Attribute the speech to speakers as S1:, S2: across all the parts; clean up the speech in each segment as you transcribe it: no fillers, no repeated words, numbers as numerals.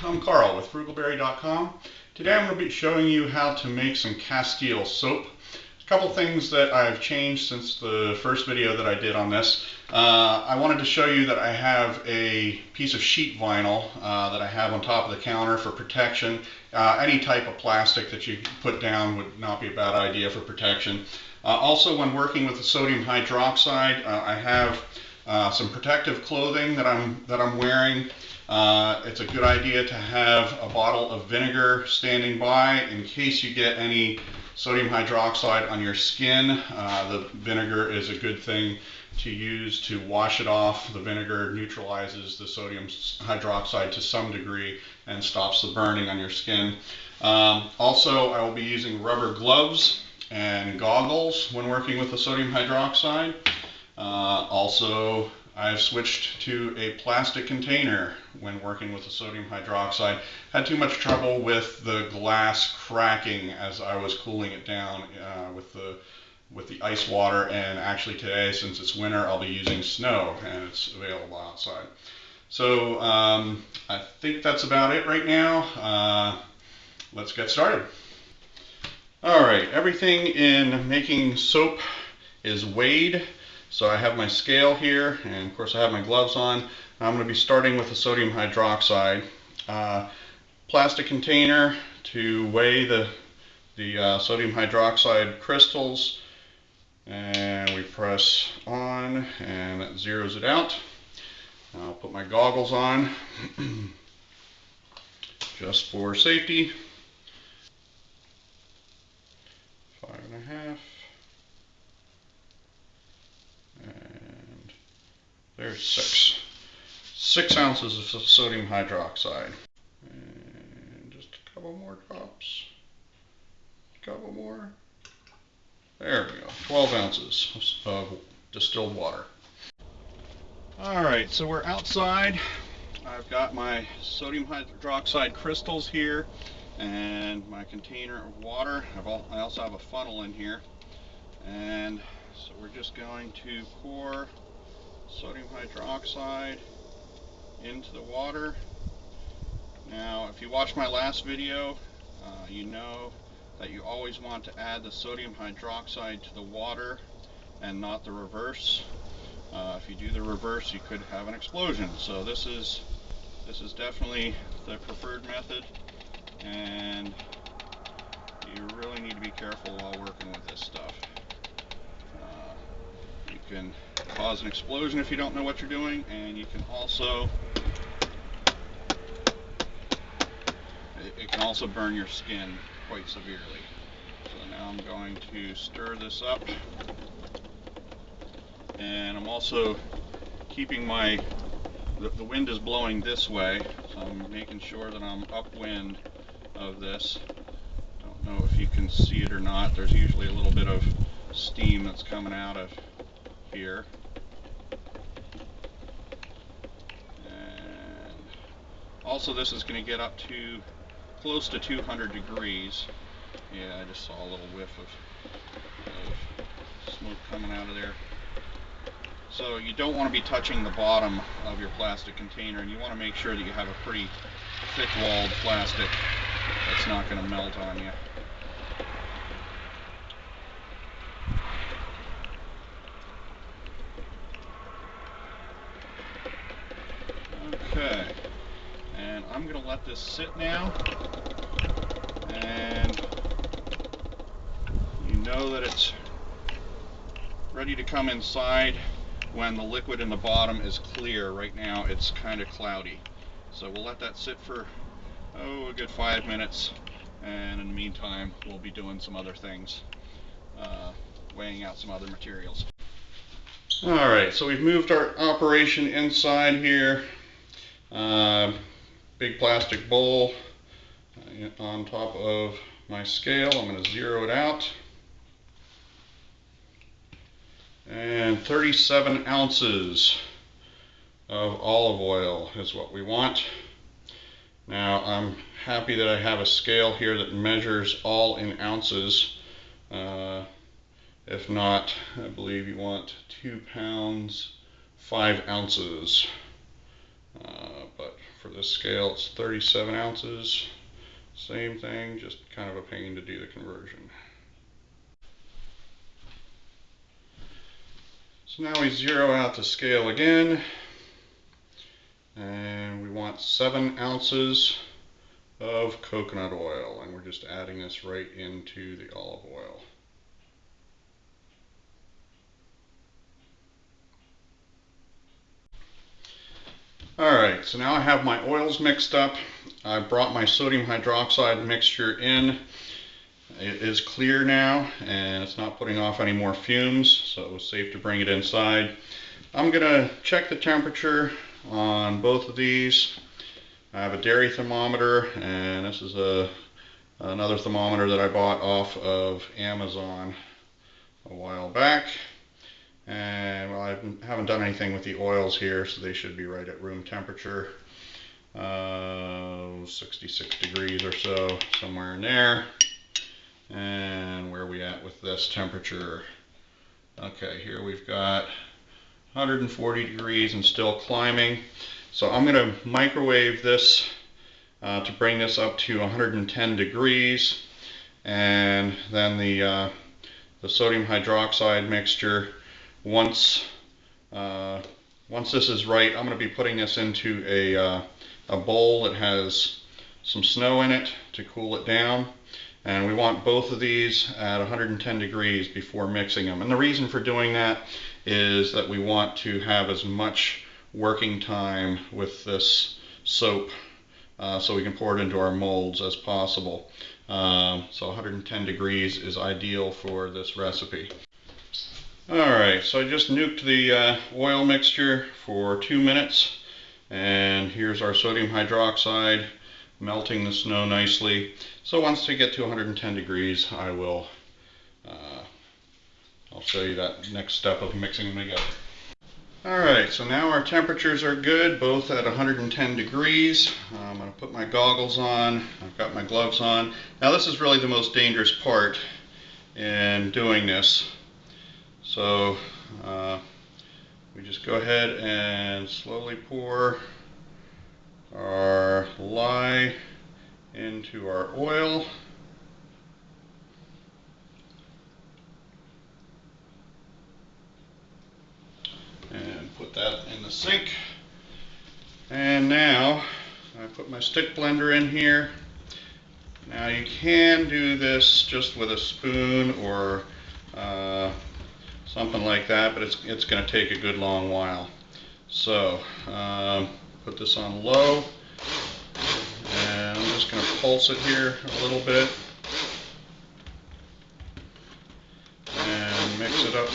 S1: I'm Carl with frugalberry.com. Today I'm going to be showing you how to make some Castile soap. A couple things that I've changed since the first video that I did on this. I wanted to show you that I have a piece of sheet vinyl that I have on top of the counter for protection. Any type of plastic that you put down would not be a bad idea for protection. Also, when working with the sodium hydroxide, I have some protective clothing that I'm wearing. It's a good idea to have a bottle of vinegar standing by in case you get any sodium hydroxide on your skin. The vinegar is a good thing to use to wash it off. The vinegar neutralizes the sodium hydroxide to some degree and stops the burning on your skin. Also, I will be using rubber gloves and goggles when working with the sodium hydroxide. Also, I've switched to a plastic container when working with the sodium hydroxide. Had too much trouble with the glass cracking as I was cooling it down with the ice water, and actually today, since it's winter, I'll be using snow and it's available outside. So I think that's about it right now. Let's get started. Alright, everything in making soap is weighed. So I have my scale here, and of course I have my gloves on. I'm going to be starting with the sodium hydroxide. Plastic container to weigh the sodium hydroxide crystals, and we press on and that zeroes it out. I'll put my goggles on just for safety. 5.5. And there's 6 ounces of sodium hydroxide. And just a couple more drops. A couple more. There we go. 12 ounces of distilled water. Alright, so we're outside. I've got my sodium hydroxide crystals here and my container of water. I also have a funnel in here. And so we're just going to pour sodium hydroxide into the water. Now, if you watched my last video, you know that you always want to add the sodium hydroxide to the water and not the reverse. If you do the reverse, you could have an explosion. So this is definitely the preferred method, and you really need to be careful while working with this stuff. You can cause an explosion if you don't know what you're doing, and you can also it can also burn your skin quite severely. So now I'm going to stir this up, and I'm also keeping the wind is blowing this way, so I'm making sure that I'm upwind of this. I don't know if you can see it or not. There's usually a little bit of steam that's coming out of here. And also, this is going to get up to close to 200 degrees. Yeah, I just saw a little whiff of smoke coming out of there. So you don't want to be touching the bottom of your plastic container, and you want to make sure that you have a pretty thick-walled plastic that's not going to melt on you. Okay, and I'm going to let this sit now, and you know that it's ready to come inside when the liquid in the bottom is clear. Right now it's kind of cloudy, so we'll let that sit for a good 5 minutes, and in the meantime we'll be doing some other things, weighing out some other materials. Alright, so we've moved our operation inside here. Big plastic bowl on top of my scale. I'm going to zero it out. And 37 ounces of olive oil is what we want. Now, I'm happy that I have a scale here that measures all in ounces. If not, I believe you want 2 pounds 5 ounces. But for this scale, it's 37 ounces. Same thing, just kind of a pain to do the conversion. So now we zero out the scale again, and we want 7 ounces of coconut oil, and we're just adding this right into the olive oil. Alright, so now I have my oils mixed up. I brought my sodium hydroxide mixture in. It is clear now, and it's not putting off any more fumes, so it was safe to bring it inside. I'm going to check the temperature on both of these. I have a dairy thermometer, and this is another thermometer that I bought off of Amazon a while back. And well, I haven't done anything with the oils here, so they should be right at room temperature. 66 degrees or so, somewhere in there. And where are we at with this temperature? Okay, here we've got 140 degrees and still climbing. So I'm going to microwave this to bring this up to 110 degrees. And then the sodium hydroxide mixture, once this is right, I'm going to be putting this into a bowl that has some snow in it to cool it down. And we want both of these at 110 degrees before mixing them. And the reason for doing that is that we want to have as much working time with this soap so we can pour it into our molds as possible. So 110 degrees is ideal for this recipe. Alright, so I just nuked the oil mixture for 2 minutes, and here's our sodium hydroxide melting the snow nicely. So once we get to 110 degrees, I'll show you that next step of mixing them together. Alright, so now our temperatures are good, both at 110 degrees. I'm going to put my goggles on, I've got my gloves on. Now this is really the most dangerous part in doing this. So we just go ahead and slowly pour our lye into our oil. And put that in the sink. And now I put my stick blender in here. Now you can do this just with a spoon or something like that, but it's going to take a good long while. So put this on low, and I'm just going to pulse it here a little bit and mix it up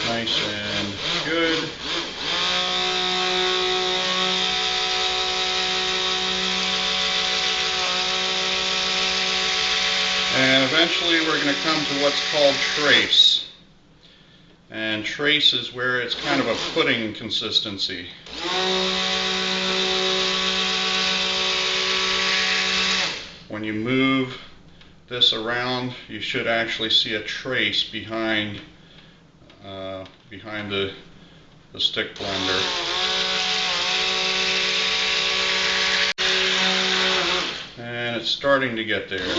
S1: nice and good. And eventually we're going to come to what's called trace. And trace is where it's kind of a pudding consistency. When you move this around, you should actually see a trace behind the stick blender. And it's starting to get there.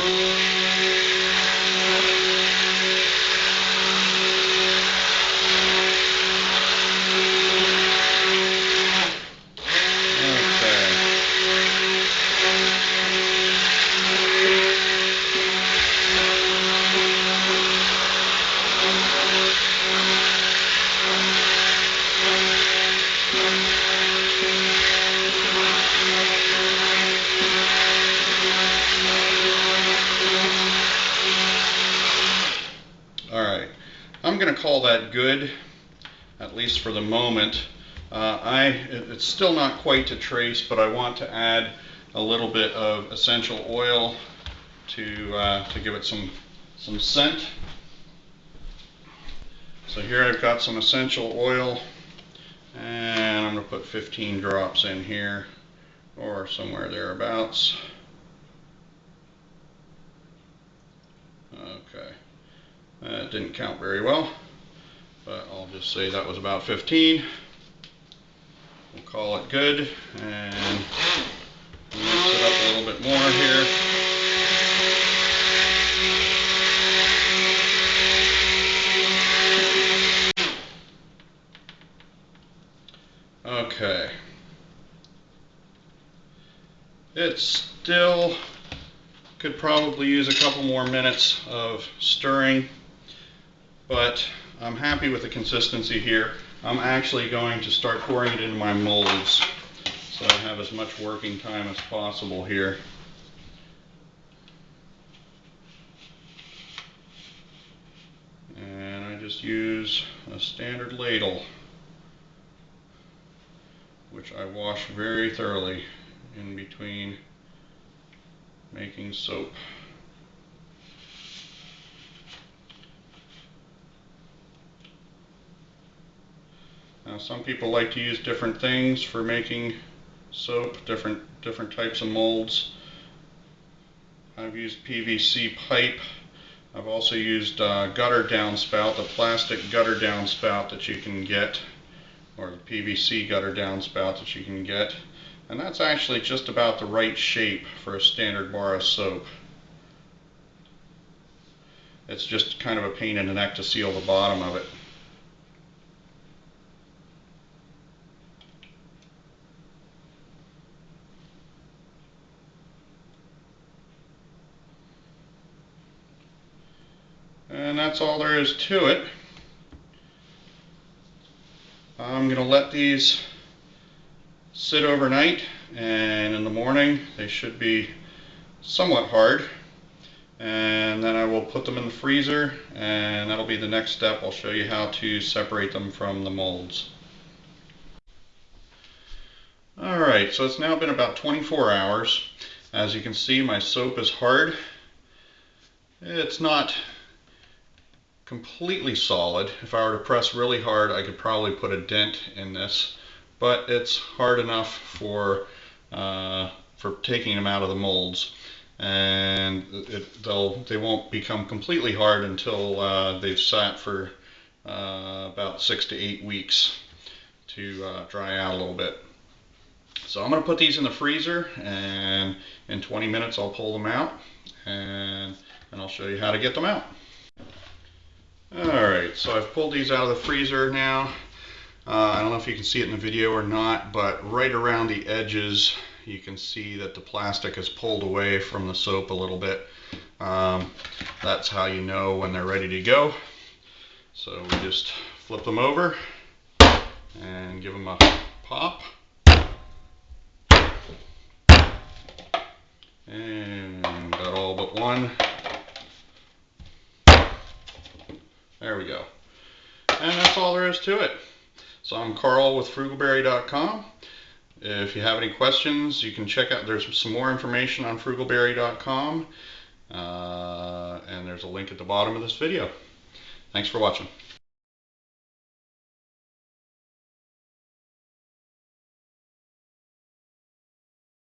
S1: I'm going to call that good, at least for the moment. It's still not quite to trace, but I want to add a little bit of essential oil to give it some scent. So here I've got some essential oil, and I'm going to put 15 drops in here, or somewhere thereabouts. Okay. It didn't count very well, but I'll just say that was about 15. we'll call it good, and mix it up a little bit more here. Okay. It still could probably use a couple more minutes of stirring, but I'm happy with the consistency here. I'm actually going to start pouring it into my molds so I have as much working time as possible here. And I just use a standard ladle, which I wash very thoroughly in between making soap. Now, some people like to use different things for making soap, different types of molds. I've used PVC pipe. I've also used gutter downspout, the plastic gutter downspout that you can get, or the PVC gutter downspout that you can get. And that's actually just about the right shape for a standard bar of soap. It's just kind of a pain in the neck to seal the bottom of it. And that's all there is to it. I'm going to let these sit overnight, and in the morning they should be somewhat hard, and then I will put them in the freezer, and that'll be the next step. I'll show you how to separate them from the molds. Alright, so it's now been about 24 hours. As you can see, my soap is hard. It's not completely solid. If I were to press really hard, I could probably put a dent in this, but it's hard enough for taking them out of the molds, and they won't become completely hard until they've sat for about 6 to 8 weeks to dry out a little bit. So I'm going to put these in the freezer, and in 20 minutes I'll pull them out, and I'll show you how to get them out. Alright, so I've pulled these out of the freezer now. I don't know if you can see it in the video or not, but right around the edges you can see that the plastic is pulled away from the soap a little bit. That's how you know when they're ready to go. So we just flip them over and give them a pop. And got all but one. There we go. And that's all there is to it. So I'm Carl with frugalberry.com. If you have any questions, you can check out, there's some more information on frugalberry.com, and there's a link at the bottom of this video. Thanks for watching.